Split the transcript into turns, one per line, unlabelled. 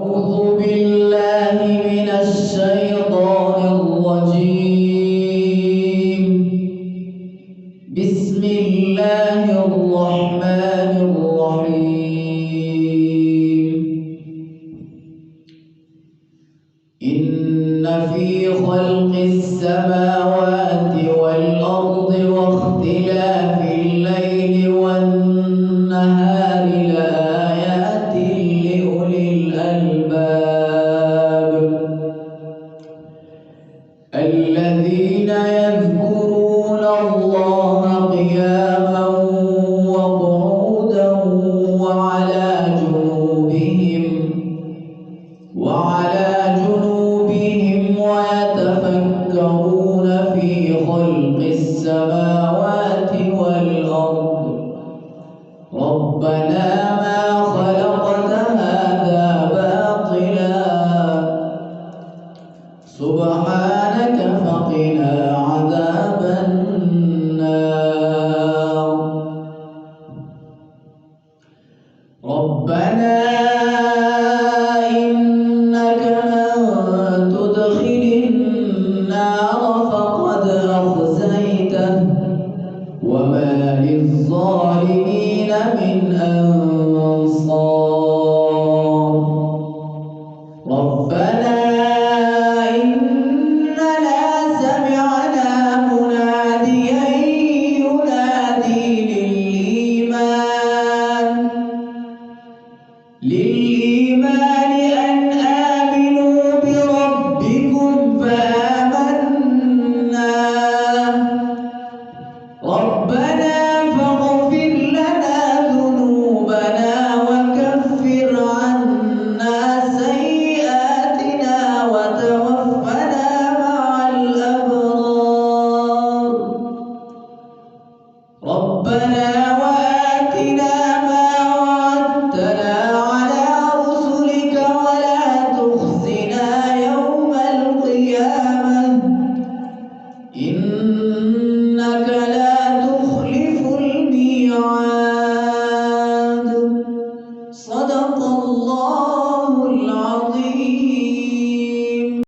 أعوذ بالله من الشيطان الرجيم. بسم الله الرحمن الرحيم. إن في خلق السماوات والأرض واختلاف الليل والنهار لآيات لأولي الألباب الذين يذكرون الله قياما وقعودا وعلى جنوبهم ويتفكرون في خلق السماوات والأرض ربنا ما خلقت هذا باطلا سبحانك فقنا عذاب النار. ربنا إنك من تدخل النار فقد أخزيته وما للظالمين من أنصار. ربنا إننا سمعنا مناديا ينادي للإيمان أن آمنوا بربكم فآمنا. ربنا فاغفر لنا ذنوبنا وكفر عنا سيئاتنا وتوفنا مع الأبرار. ربنا